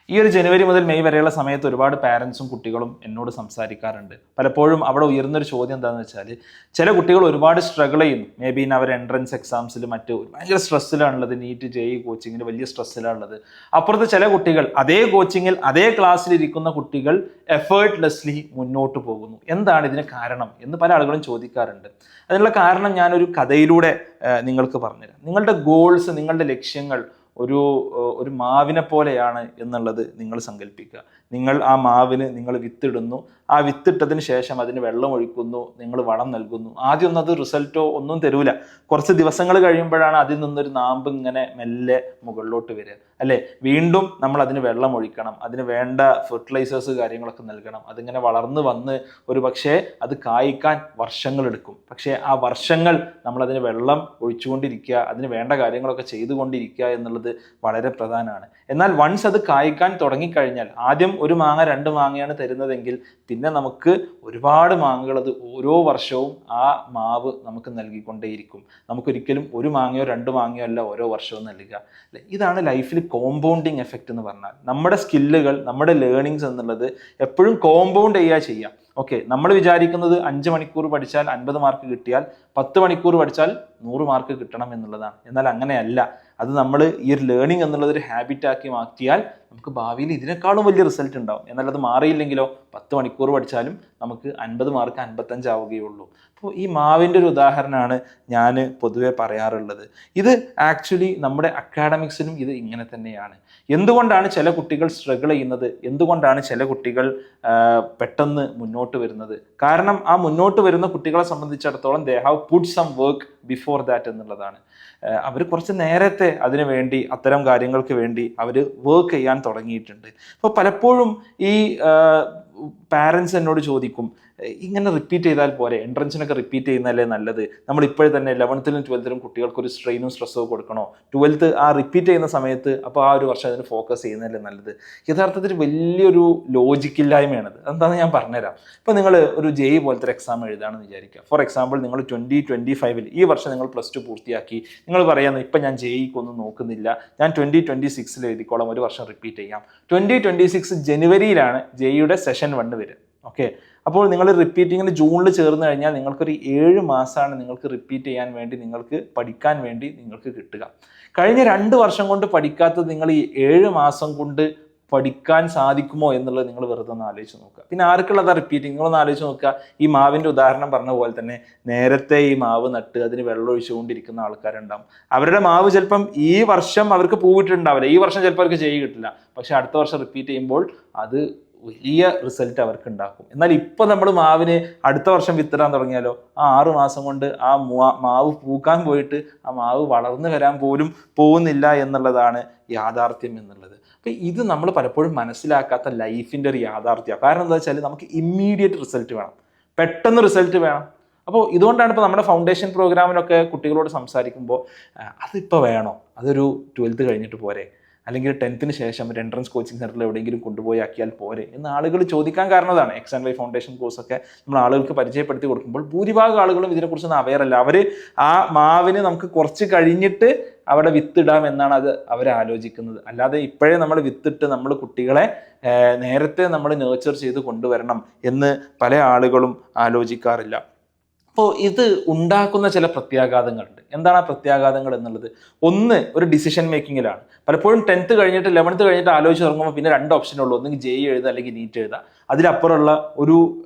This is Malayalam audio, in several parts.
ഈ ഒരു ജനുവരി മുതൽ മെയ് വരെയുള്ള സമയത്ത് ഒരുപാട് പാരൻസും കുട്ടികളും എന്നോട് സംസാരിക്കാറുണ്ട്. പലപ്പോഴും അവിടെ ഉയർന്നൊരു ചോദ്യം എന്താണെന്ന് വെച്ചാൽ, ചില കുട്ടികൾ ഒരുപാട് സ്ട്രഗിൾ ചെയ്യുന്നു. മേ ബി അവർ എൻട്രൻസ് എക്സാംസിൽ മറ്റു ഭയങ്കര സ്ട്രെസ്സിലാണുള്ളത്, നീറ്റ് ജെഇ കോച്ചിങ്ങിന് വലിയ സ്ട്രെസ്സിലാണുള്ളത്. അപ്പുറത്ത് ചില കുട്ടികൾ അതേ കോച്ചിങ്ങിൽ അതേ ക്ലാസ്സിൽ ഇരിക്കുന്ന കുട്ടികൾ എഫേർട്ട്ലെസ്ലി മുന്നോട്ട് പോകുന്നു. എന്താണ് ഇതിന് കാരണം എന്ന് പല ആളുകളും ചോദിക്കാറുണ്ട്. അതിനുള്ള കാരണം ഞാനൊരു കഥയിലൂടെ നിങ്ങൾക്ക് പറഞ്ഞുതരാം. നിങ്ങളുടെ ഗോൾസ്, നിങ്ങളുടെ ലക്ഷ്യങ്ങൾ ഒരു മാവിനെ പോലെയാണ് എന്നുള്ളത് നിങ്ങൾ സങ്കല്പിക്കുക. നിങ്ങൾ ആ മാവിന് നിങ്ങൾ വിത്തിടുന്നു, ആ വിത്തിട്ടതിന് ശേഷം അതിന് വെള്ളം ഒഴിക്കുന്നു, നിങ്ങൾ വളം നൽകുന്നു. ആദ്യം ഒന്നും അത് റിസൾട്ടോ ഒന്നും തരൂല. കുറച്ച് ദിവസങ്ങൾ കഴിയുമ്പോഴാണ് അതിൽ നിന്നൊരു നാമ്പ് ഇങ്ങനെ മെല്ലെ മുകളിലോട്ട് വരിക, അല്ലേ? വീണ്ടും നമ്മൾ അതിന് വെള്ളം ഒഴിക്കണം, അതിന് വേണ്ട ഫെർട്ടിലൈസേഴ്സ് കാര്യങ്ങളൊക്കെ നൽകണം. അതിങ്ങനെ വളർന്ന് വന്ന് ഒരു പക്ഷേ അത് കായ്ക്കാൻ വർഷങ്ങളെടുക്കും. പക്ഷേ ആ വർഷങ്ങൾ നമ്മളതിന് വെള്ളം ഒഴിച്ചുകൊണ്ടിരിക്കുക, അതിന് വേണ്ട കാര്യങ്ങളൊക്കെ ചെയ്തുകൊണ്ടിരിക്കുക എന്നുള്ളത് വളരെ പ്രധാനമാണ്. എന്നാൽ വൺസ് അത് കായ്ക്കാൻ തുടങ്ങിക്കഴിഞ്ഞാൽ, ആദ്യം ഒരു മാങ്ങ 2 മാങ്ങയാണ് തരുന്നതെങ്കിൽ പിന്നെ നമുക്ക് ഒരുപാട് മാങ്ങകൾ അത് ഓരോ വർഷവും ആ മാവ് നമുക്ക് നൽകിക്കൊണ്ടേയിരിക്കും. നമുക്കൊരിക്കലും 1 മാങ്ങയോ 2 മാങ്ങയോ അല്ല ഓരോ വർഷവും നൽകുക, അല്ലേ? ഇതാണ് ലൈഫിൽ കോമ്പൗണ്ടിങ് എഫക്റ്റ് എന്ന് പറഞ്ഞാൽ. നമ്മുടെ സ്കില്ലുകൾ, നമ്മുടെ ലേണിങ്സ് എന്നുള്ളത് എപ്പോഴും കോമ്പൗണ്ട് ചെയ്യുക. ഓക്കെ, നമ്മൾ വിചാരിക്കുന്നത് 5 മണിക്കൂർ പഠിച്ചാൽ 50 മാർക്ക് കിട്ടിയാൽ 10 മണിക്കൂർ പഠിച്ചാൽ 100 മാർക്ക് കിട്ടണം എന്നുള്ളതാണ്. എന്നാൽ അങ്ങനെയല്ല. അത് നമ്മൾ ഈ ഒരു ലേണിംഗ് എന്നുള്ളത് ഒരു ഹാബിറ്റാക്കി മാറ്റിയാൽ നമുക്ക് ഭാവിയിൽ ഇതിനേക്കാളും വലിയ റിസൾട്ട് ഉണ്ടാവും. എന്നാൽ അത് മാറിയില്ലെങ്കിലോ 10 മണിക്കൂർ പഠിച്ചാലും നമുക്ക് 50 മാർക്ക് 55 ആവുകയുള്ളൂ. അപ്പോൾ ഈ മാവിൻ്റെ ഒരു ഉദാഹരണമാണ് ഞാൻ പൊതുവെ പറയാറുള്ളത്. ഇത് ആക്ച്വലി നമ്മുടെ അക്കാഡമിക്സിലും ഇത് ഇങ്ങനെ തന്നെയാണ്. എന്തുകൊണ്ടാണ് ചില കുട്ടികൾ സ്ട്രഗിൾ ചെയ്യുന്നത്, എന്തുകൊണ്ടാണ് ചില കുട്ടികൾ പെട്ടെന്ന് മുന്നോട്ട് വരുന്നത്? കാരണം ആ മുന്നോട്ട് വരുന്ന കുട്ടികളെ സംബന്ധിച്ചിടത്തോളം they have put some work before that എന്നുള്ളതാണ്. അവർ കുറച്ച് നേരത്തെ അതിനു വേണ്ടി, അത്തരം കാര്യങ്ങൾക്ക് വേണ്ടി അവർ വർക്ക് ചെയ്യാൻ തുടങ്ങിയിട്ടുണ്ട്. അപ്പോൾ പലപ്പോഴും ഈ പാരൻസ് എന്നോട് ചോദിക്കും, ഇങ്ങനെ റിപ്പീറ്റ് ചെയ്താൽ പോരെ, എൻട്രൻസിനൊക്കെ റിപ്പീറ്റ് ചെയ്യുന്നതല്ലേ നല്ലത്? നമ്മൾ ഇപ്പോഴും തന്നെ 11ലും 12ലും കുട്ടികൾക്ക് ഒരു സ്ട്രെയിനും സ്ട്രെസ്സോ കൊടുക്കണോ? 12th ആ റിപ്പീറ്റ് ചെയ്യുന്ന സമയത്ത് അപ്പോൾ ആ ഒരു വർഷം അതിന് ഫോക്കസ് ചെയ്യുന്നതല്ലേ നല്ലത്? യഥാർത്ഥത്തിൽ വലിയൊരു ലോജിക്കില്ലായ്മയാണത്. അതെന്താണെന്ന് ഞാൻ പറഞ്ഞുതരാം. ഇപ്പോൾ നിങ്ങൾ ഒരു ജെഇ പോലത്തെ എക്സാം എഴുതാണെന്ന് വിചാരിക്കുക. ഫോർ എക്സാമ്പിൾ, നിങ്ങൾ 2025 ഈ വർഷം നിങ്ങൾ +2 പൂർത്തിയാക്കി. നിങ്ങൾ പറയുന്നത് ഇപ്പം ഞാൻ ജെഇക്കൊന്നും നോക്കുന്നില്ല, ഞാൻ 2026 എഴുതിക്കോളാം, ഒരു വർഷം റിപ്പീറ്റ് ചെയ്യാം. 2026 ജനുവരിയിലാണ് ജെഇയുടെ സെഷൻ 1 വരിക. ഓക്കെ, അപ്പോൾ നിങ്ങൾ റിപ്പീറ്റിങ്ങിന് ജൂണിൽ ചേർന്ന് കഴിഞ്ഞാൽ നിങ്ങൾക്കൊരു 7 മാസമാണ് നിങ്ങൾക്ക് റിപ്പീറ്റ് ചെയ്യാൻ വേണ്ടി, നിങ്ങൾക്ക് പഠിക്കാൻ വേണ്ടി നിങ്ങൾക്ക് കിട്ടുക. കഴിഞ്ഞ 2 വർഷം കൊണ്ട് പഠിക്കാത്തത് നിങ്ങൾ ഈ 7 മാസം കൊണ്ട് പഠിക്കാൻ സാധിക്കുമോ എന്നുള്ളത് നിങ്ങൾ വെറുതെ ഒന്ന് ആലോചിച്ച് നോക്കുക. പിന്നെ ആർക്കുള്ളതാ റിപ്പീറ്റിംഗ്? നിങ്ങളൊന്ന് ആലോചിച്ച് നോക്കുക. ഈ മാവിൻ്റെ ഉദാഹരണം പറഞ്ഞ പോലെ തന്നെ നേരത്തെ ഈ മാവ് നട്ട് അതിന് വെള്ളം ഒഴിച്ചുകൊണ്ടിരിക്കുന്ന ആൾക്കാരുണ്ടാവും. അവരുടെ മാവ് ചിലപ്പം ഈ വർഷം അവർക്ക് പൂവിട്ടുണ്ടാവില്ല, ഈ വർഷം ചിലപ്പോൾ അവർക്ക് ചെയ്യി കിട്ടില്ല. പക്ഷെ അടുത്ത വർഷം റിപ്പീറ്റ് ചെയ്യുമ്പോൾ അത് വലിയ റിസൾട്ട് അവർക്ക് ഉണ്ടാക്കും. എന്നാൽ ഇപ്പൊ നമ്മൾ മാവിന് അടുത്ത വർഷം വിത്തിടാൻ തുടങ്ങിയാലോ, ആ 6 മാസം കൊണ്ട് ആ മാവ് പൂക്കാൻ പോയിട്ട് ആ മാവ് വളർന്നു വരാൻ പോലും പോകുന്നില്ല എന്നുള്ളതാണ് യാഥാർത്ഥ്യം എന്നുള്ളത്. അപ്പൊ ഇത് നമ്മൾ പലപ്പോഴും മനസ്സിലാക്കാത്ത ലൈഫിന്റെ ഒരു യാഥാർത്ഥ്യമാണ്. കാരണം എന്താ വെച്ചാൽ നമുക്ക് ഇമ്മീഡിയറ്റ് റിസൾട്ട് വേണം, പെട്ടെന്ന് റിസൾട്ട് വേണം. അപ്പോൾ ഇതുകൊണ്ടാണ് ഇപ്പോൾ നമ്മുടെ ഫൗണ്ടേഷൻ പ്രോഗ്രാമിലൊക്കെ കുട്ടികളോട് സംസാരിക്കുമ്പോൾ അതിപ്പോൾ വേണോ, അതൊരു 12th കഴിഞ്ഞിട്ട് പോരെ, അല്ലെങ്കിൽ 10th ശേഷം ഒരു എൻട്രൻസ് കോച്ചിങ് സെന്ററിൽ എവിടെയെങ്കിലും കൊണ്ടുപോയി ആക്കിയാൽ പോരെ എന്ന് ആളുകൾ ചോദിക്കാൻ കാരണതാണ്. X&Y ഫൗണ്ടേഷൻ കോഴ്സൊക്കെ നമ്മൾ ആളുകൾക്ക് പരിചയപ്പെടുത്തി കൊടുക്കുമ്പോൾ ഭൂരിഭാഗം ആളുകളും ഇതിനെക്കുറിച്ചൊന്നും അവെയർ അല്ല. അവർ ആ മാവിന് നമുക്ക് കുറച്ച് കഴിഞ്ഞിട്ട് അവിടെ വിത്തിടാം എന്നാണ് അവർ ആലോചിക്കുന്നത്. അല്ലാതെ ഇപ്പോഴേ നമ്മൾ വിത്തിട്ട് നമ്മൾ കുട്ടികളെ നേരത്തെ നമ്മൾ നേർച്ചർ ചെയ്ത് കൊണ്ടുവരണം എന്ന് പല ആളുകളും ആലോചിക്കാറില്ല. അപ്പോൾ ഇത് ഉണ്ടാക്കുന്ന ചില പ്രത്യാഘാതങ്ങളുണ്ട്. എന്താണ് ആ പ്രത്യാഘാതങ്ങൾ എന്നുള്ളത്? ഒന്ന്, ഒരു ഡിസിഷൻ മേക്കിങ്ങിലാണ്. പലപ്പോഴും 10th കഴിഞ്ഞിട്ട് 11th കഴിഞ്ഞിട്ട് ആലോചിച്ച് തുടങ്ങുമ്പോൾ പിന്നെ 2 ഓപ്ഷനുള്ളൂ, ഒന്നെങ്കിൽ ജെഇ എഴുതുക അല്ലെങ്കിൽ നീറ്റ് എഴുതുക. അതിലപ്പുറമുള്ള ഒരു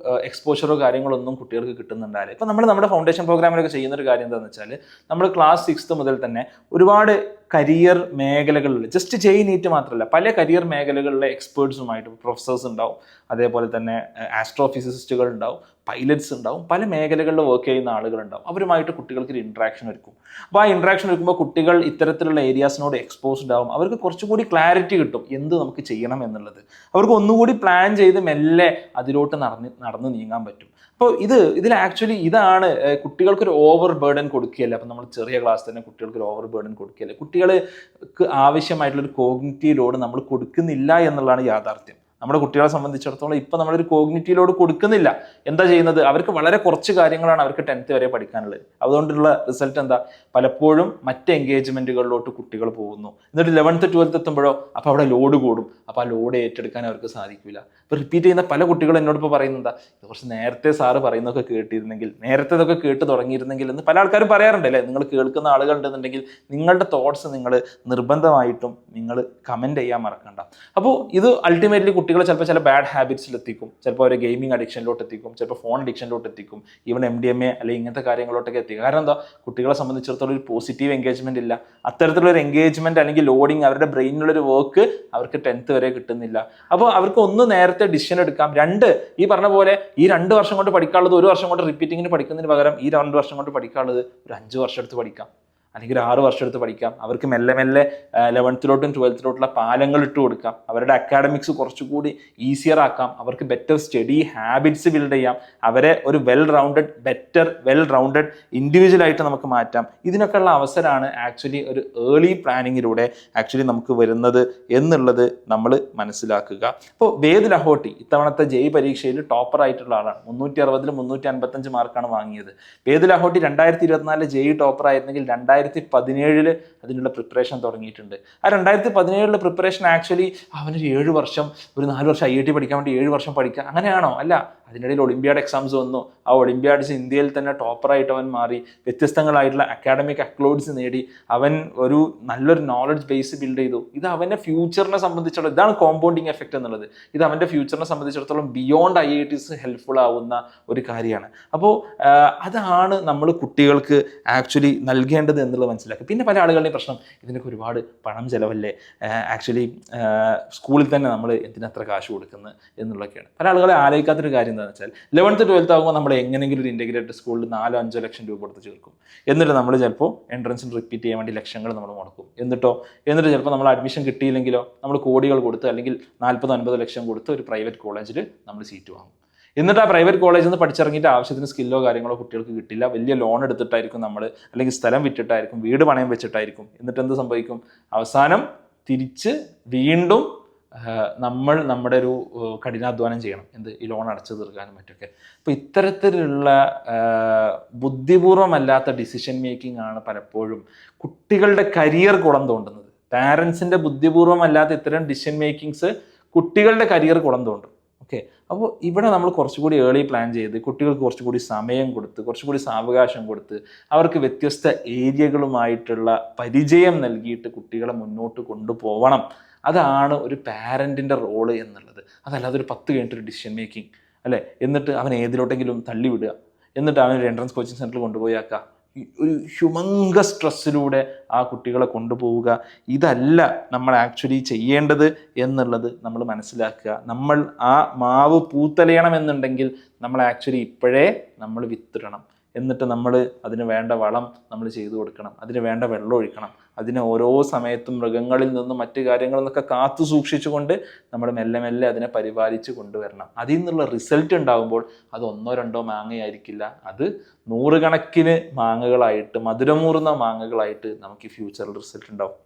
എക്സ്പോഷറോ കാര്യങ്ങളൊന്നും കുട്ടികൾക്ക് കിട്ടുന്നുണ്ടാവില്ല. ഇപ്പം നമ്മുടെ ഫൗണ്ടേഷൻ പ്രോഗ്രാമിലൊക്കെ ചെയ്യുന്നൊരു കാര്യം എന്താണെന്ന് വെച്ചാൽ, നമ്മൾ ക്ലാസ് 6th മുതൽ തന്നെ ഒരുപാട് കരിയർ മേഖലകളിൽ, ജസ്റ്റ് ജെഇ നീറ്റ് മാത്രമല്ല, പല കരിയർ മേഖലകളിലെ എക്സ്പേർട്സുമായിട്ട് പ്രൊഫസേഴ്സ് ഉണ്ടാവും, അതേപോലെ തന്നെ ആസ്ട്രോഫിസിസ്റ്റുകൾ ഉണ്ടാവും, പൈലറ്റ്സ് ഉണ്ടാവും, പല മേഖലകളിൽ വർക്ക് ചെയ്യുന്ന ആളുകളുണ്ടാവും. അവരുമായിട്ട് കുട്ടികൾക്ക് ഒരു ഇൻട്രാക്ഷൻ ഒരുക്കും. അപ്പോൾ ആ ഇൻട്രാക്ഷൻ ഒരുക്കുമ്പോൾ കുട്ടികൾ ഇത്തരത്തിലുള്ള ഏരിയാസിനോട് എക്സ്പോസ്ഡ് ആവും. അവർക്ക് കുറച്ചുകൂടി ക്ലാരിറ്റി കിട്ടും എന്ത് നമുക്ക് ചെയ്യണം എന്നുള്ളത്. അവർക്ക് ഒന്നുകൂടി പ്ലാൻ ചെയ്ത് മെല്ലെ അതിലോട്ട് നടന്ന് നീങ്ങാൻ പറ്റും. അപ്പോൾ ഇതിൽ ആക്ച്വലി ഇതാണ് കുട്ടികൾക്കൊരു ഓവർ ബേർഡൻ കൊടുക്കുകയല്ല. അപ്പം നമ്മൾ ചെറിയ ക്ലാസ് തന്നെ കുട്ടികൾക്കൊരു ഓവർ ബേർഡൻ കൊടുക്കുകയല്ല. കുട്ടികൾക്ക് ആവശ്യമായിട്ടുള്ളൊരു കോഗ്നിറ്റീവ് ലോഡ് നമ്മൾ കൊടുക്കുന്നില്ല എന്നുള്ളതാണ് യാഥാർത്ഥ്യം. നമ്മുടെ കുട്ടികളെ സംബന്ധിച്ചിടത്തോളം ഇപ്പം നമ്മളൊരു കോഗ്നിറ്റീവ് ലോഡ് കൊടുക്കുന്നില്ല. എന്താ ചെയ്യുന്നത്? അവർക്ക് വളരെ കുറച്ച് കാര്യങ്ങളാണ് അവർക്ക് 10th വരെ പഠിക്കാനുള്ളത്. അതുകൊണ്ടുള്ള റിസൾട്ട് എന്താ? പലപ്പോഴും മറ്റ് എൻഗേജ്മെന്റുകളിലോട്ട് കുട്ടികൾ പോകുന്നു. എന്നിട്ട് 11th 12th എത്തുമ്പോഴോ അപ്പോൾ അവിടെ ലോഡ് കൂടും. അപ്പോൾ ആ ലോഡ് ഏറ്റെടുക്കാൻ അവർക്ക് സാധിക്കില്ല. ഇപ്പോൾ റിപ്പീറ്റ് ചെയ്യുന്ന പല കുട്ടികളും എന്നോട് ഇപ്പോൾ പറയുന്നത് ഇത് കുറച്ച് നേരത്തെ സാറ് പറയുന്നതൊക്കെ കേട്ടിരുന്നെങ്കിൽ, നേരത്തെ ഇതൊക്കെ കേട്ട് തുടങ്ങിയിരുന്നെങ്കിൽ എന്ന് പല ആൾക്കാരും പറയാറുണ്ട് അല്ലേ? നിങ്ങൾ കേൾക്കുന്ന ആളുകളുണ്ടെന്നുണ്ടെങ്കിൽ നിങ്ങളുടെ തോട്ട്സ് നിങ്ങൾ നിർബന്ധമായിട്ടും നിങ്ങൾ കമൻറ്റ് ചെയ്യാൻ മറക്കണ്ട. അപ്പോൾ ഇത് അൾട്ടിമേറ്റ്ലി കുട്ടികളെ ചിലപ്പോൾ ചില ബാഡ് ഹാബിറ്റ്സിലെത്തിക്കും, ചിലപ്പോൾ അവരെ ഗെയിമിംഗ് അഡിക്ഷനിലോട്ട് എത്തിക്കും, ചിലപ്പോൾ ഫോൺ അഡിക്ഷനിലോട്ട് എത്തിക്കും, ഈവൻ MDMA അല്ലെങ്കിൽ ഇങ്ങനത്തെ കാര്യങ്ങളോട്ടൊക്കെ എത്തിക്കും. കാരണം എന്താ? കുട്ടികളെ സംബന്ധിച്ചിടത്തോളം ഒരു പോസിറ്റീവ് എൻഗേജ്മെന്റ് ഇല്ല. അത്തരത്തിലൊരു എൻഗേജ്മെന്റ് അല്ലെങ്കിൽ ലോഡിങ് അവരുടെ ബ്രെയിനിലുള്ളൊരു വർക്ക് അവർക്ക് 10th വരെ കിട്ടുന്നില്ല. അപ്പോൾ അവർക്ക് ഒന്ന് നേരത്തെ ഡിസിഷൻ എടുക്കാം, രണ്ട് ഈ പറഞ്ഞ പോലെ ഈ 2 വർഷം കൊണ്ട് പഠിക്കാനുള്ളത് 1 വർഷം കൊണ്ട് റിപ്പീറ്റിങ്ങിന് പഠിക്കുന്നതിന് പകരം ഈ 2 വർഷം കൊണ്ട് പഠിക്കാനുള്ളത് ഒരു 5 വർഷം എടുത്ത് പഠിക്കാം, അല്ലെങ്കിൽ 6 വർഷം എടുത്ത് പഠിക്കാം. അവർക്ക് മെല്ലെ മെല്ലെ 11th 12th പാലങ്ങൾ ഇട്ട് കൊടുക്കാം. അവരുടെ അക്കാഡമിക്സ് കുറച്ചുകൂടി ഈസിയർ ആക്കാം. അവർക്ക് ബെറ്റർ സ്റ്റഡി ഹാബിറ്റ്സ് ബിൽഡ് ചെയ്യാം. അവരെ ഒരു വെൽ റൗണ്ടഡ് ഇൻഡിവിജ്വൽ ആയിട്ട് നമുക്ക് മാറ്റാം. ഇതിനൊക്കെയുള്ള അവസരമാണ് ആക്ച്വലി ഒരു ഏർലി പ്ലാനിങ്ങിലൂടെ ആക്ച്വലി നമുക്ക് വരുന്നത് എന്നുള്ളത് നമ്മൾ മനസ്സിലാക്കുക. ഇപ്പോൾ വേദ് ലഹോട്ടി ഇത്തവണത്തെ JEE പരീക്ഷയിൽ ടോപ്പർ ആയിട്ടുള്ള ആളാണ്. 360-ൽ 355 മാർക്കാണ് വാങ്ങിയത്. വേദ് ലഹോട്ടി 2024 JEE ടോപ്പർ ആയിരുന്നെങ്കിൽ 2017 അതിനുള്ള പ്രിപ്പറേഷൻ തുടങ്ങിയിട്ടുണ്ട്. ആ 2017 പ്രിപ്പറേഷൻ ആക്ച്വലി അവനൊരു 7 വർഷം, ഒരു 4 വർഷം IIT പഠിക്കാൻ വേണ്ടി 7 വർഷം പഠിക്കുക അങ്ങനെയാണോ? അല്ല. അതിനിടയിൽ ഒളിമ്പ്യാഡ് എക്സാംസ് വന്നു. ആ ഒളിമ്പ്യാഡ്സ് ഇന്ത്യയിൽ തന്നെ ടോപ്പറായിട്ട് അവൻ മാറി. വ്യത്യസ്തങ്ങളായിട്ടുള്ള അക്കാഡമിക് അക്ലോഡ്സ് നേടി. അവൻ ഒരു നല്ലൊരു നോളജ് ബേസ് ബിൽഡ് ചെയ്തു. ഇത് അവൻ്റെ ഫ്യൂച്ചറിനെ സംബന്ധിച്ചിടത്തോളം ഇതാണ് കോമ്പൗണ്ടിങ് എഫക്റ്റ് എന്നുള്ളത്. ഇത് അവൻ്റെ ഫ്യൂച്ചറിനെ സംബന്ധിച്ചിടത്തോളം ബിയോണ്ട് IITs ഹെൽപ്ഫുൾ ആവുന്ന ഒരു കാര്യമാണ്. അപ്പോൾ അതാണ് നമ്മൾ കുട്ടികൾക്ക് ആക്ച്വലി നൽകേണ്ടത് എന്നുള്ളത് മനസ്സിലാക്കുക. പിന്നെ പല ആളുകളുടെയും പ്രശ്നം ഇതിനൊക്കെ ഒരുപാട് പണം ചിലവല്ലേ, ആക്ച്വലി സ്കൂളിൽ തന്നെ നമ്മൾ എന്തിനത്ര കാശ് കൊടുക്കുന്നത് എന്നുള്ളതൊക്കെയാണ്. പല ആളുകളെ ആലോചിക്കാത്തൊരു കാര്യം എന്താണെന്ന് വെച്ചാൽ 11th 12th ആകുമ്പോൾ നമ്മൾ എങ്ങനെയെങ്കിലും ഒരു ഇൻ്റഗ്രേറ്റഡ് സ്കൂളിൽ 4-5 ലക്ഷം രൂപ കൊടുത്ത് ചേർക്കും. എന്നിട്ട് നമ്മൾ ചിലപ്പോൾ എൻട്രൻസിൽ റിപ്പീറ്റ് ചെയ്യാൻ വേണ്ടി ലക്ഷങ്ങൾ നമ്മൾ മുടക്കും. എന്നിട്ട് ചിലപ്പോൾ നമ്മൾ അഡ്മിഷൻ കിട്ടിയില്ലെങ്കിലോ നമ്മൾ കോടികൾ കൊടുത്ത് അല്ലെങ്കിൽ 40-50 ലക്ഷം കൊടുത്ത് ഒരു പ്രൈവറ്റ് കോളേജിൽ നമ്മൾ സീറ്റ് വാങ്ങും. എന്നിട്ട് ആ പ്രൈവറ്റ് കോളേജിൽ നിന്ന് പഠിച്ചിറങ്ങിയിട്ട് ആവശ്യത്തിന് സ്കില്ലോ കാര്യങ്ങളോ കുട്ടികൾക്ക് കിട്ടില്ല. വലിയ ലോൺ എടുത്തിട്ടായിരിക്കും നമ്മൾ, അല്ലെങ്കിൽ സ്ഥലം വിറ്റിട്ടായിരിക്കും, വീട് പണയം വെച്ചിട്ടായിരിക്കും. എന്നിട്ട് എന്ത് സംഭവിക്കും? അവസാനം തിരിച്ച് വീണ്ടും നമ്മുടെ ഒരു കഠിനാധ്വാനം ചെയ്യണം. ഈ ലോൺ അടച്ചു തീർക്കാനും മറ്റൊക്കെ. അപ്പോൾ ഇത്തരത്തിലുള്ള ബുദ്ധിപൂർവമല്ലാത്ത ഡിസിഷൻ മേക്കിംഗ് ആണ് പലപ്പോഴും കുട്ടികളുടെ കരിയർ കുളം തോണ്ടുന്നത്. പാരൻസിൻ്റെ ബുദ്ധിപൂർവമല്ലാത്ത ഇത്തരം ഡിസിഷൻ മേക്കിങ്സ് കുട്ടികളുടെ കരിയർ കുളം തോണ്ടും. ഓക്കെ, അപ്പോൾ ഇവിടെ നമ്മൾ കുറച്ചുകൂടി ഏർലി പ്ലാൻ ചെയ്ത് കുട്ടികൾക്ക് കുറച്ചുകൂടി സമയം കൊടുത്ത്, കുറച്ചുകൂടി സാവകാശം കൊടുത്ത്, അവർക്ക് വ്യത്യസ്ത ഏരിയകളുമായിട്ടുള്ള പരിചയം നൽകിയിട്ട് കുട്ടികളെ മുന്നോട്ട് കൊണ്ടുപോകണം. അതാണ് ഒരു പാരൻറ്റിൻ്റെ റോള് എന്നുള്ളത്. അതല്ലാതെ ഒരു 10 കഴിഞ്ഞിട്ടൊരു ഡിസിഷൻ മേക്കിംഗ് അല്ലേ, എന്നിട്ട് അവൻ ഏതിലോട്ടെങ്കിലും തള്ളിവിടുക, എന്നിട്ട് അവനൊരു എൻട്രൻസ് കോച്ചിങ് സെൻറ്ററിൽ കൊണ്ടുപോയി ആക്കുക, ഒരു ഹ്യൂമങ്കസ് സ്ട്രെസ്സിലൂടെ ആ കുട്ടികളെ കൊണ്ടുപോവുക. ഇതല്ല നമ്മൾ ആക്ച്വലി ചെയ്യേണ്ടത് എന്നുള്ളത് നമ്മൾ മനസ്സിലാക്കുക. നമ്മൾ ആ മാവ് പൂത്തലയണമെന്നുണ്ടെങ്കിൽ നമ്മൾ ആക്ച്വലി ഇപ്പോഴേ നമ്മൾ വിത്തിടണം. എന്നിട്ട് നമ്മൾ അതിന് വേണ്ട വളം നമ്മൾ ചെയ്തു കൊടുക്കണം, അതിന് വേണ്ട വെള്ളം ഒഴിക്കണം, അതിനെ ഓരോ സമയത്തും മൃഗങ്ങളിൽ നിന്നും മറ്റു കാര്യങ്ങളിൽ നിന്നൊക്കെ കാത്തു സൂക്ഷിച്ചുകൊണ്ട് നമ്മൾ മെല്ലെ മെല്ലെ അതിനെ പരിപാലിച്ച് കൊണ്ടുവരണം. അതിൽ നിന്നുള്ള റിസൾട്ട് ഉണ്ടാകുമ്പോൾ അത് 1-2 മാങ്ങയായിരിക്കില്ല, അത് 100 കണക്കിന് മാങ്ങകളായിട്ട്, മധുരമൂറുന്ന മാങ്ങകളായിട്ട് നമുക്ക് ഈ ഫ്യൂച്ചറിൽ റിസൾട്ട് ഉണ്ടാവും.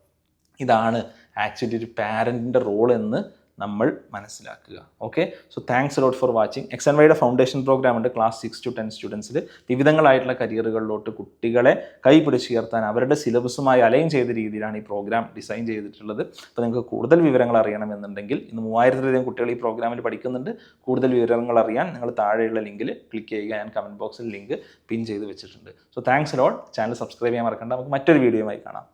ഇതാണ് ആക്ച്വലി ഒരു പാരൻറ്റിൻ്റെ റോൾ എന്ന് നമ്മൾ മനസ്സിലാക്കുക. Okay, so thanks lot for watching. XNYയുടെ ഫൗണ്ടേഷൻ പ്രോഗ്രാം ഉണ്ട്. ക്ലാസ് 6 to 10 സ്റ്റുഡൻസിൽ വിവിധങ്ങളായിട്ടുള്ള കരിയറുകളിലോട്ട് കുട്ടികളെ കൈപിടിച്ചുയർത്താൻ അവരുടെ സിലബസുമായി അലൈൻ ചെയ്ത രീതിയിലാണ് ഈ പ്രോഗ്രാം ഡിസൈൻ ചെയ്തിട്ടുള്ളത്. അപ്പോൾ നിങ്ങൾക്ക് കൂടുതൽ വിവരങ്ങൾ അറിയണമെന്നുണ്ടെങ്കിൽ, ഇന്ന് 3000-ലധികം കുട്ടികൾ ഈ പ്രോഗ്രാമിൽ പഠിക്കുന്നുണ്ട്. കൂടുതൽ വിവരങ്ങൾ അറിയാൻ നിങ്ങൾ താഴെയുള്ള ലിങ്കിൽ ക്ലിക്ക് ചെയ്യുക. ഞാൻ കമൻറ്റ് ബോക്സിൽ ലിങ്ക് പിൻ ചെയ്ത് വെച്ചിട്ടുണ്ട്. സോ താങ്ക്സ് ലോട്ട്. ചാനൽ സബ്സ്ക്രൈബ് ചെയ്യാൻ മറക്കണ്ട. നമുക്ക് മറ്റൊരു വീഡിയോയുമായി കാണാം.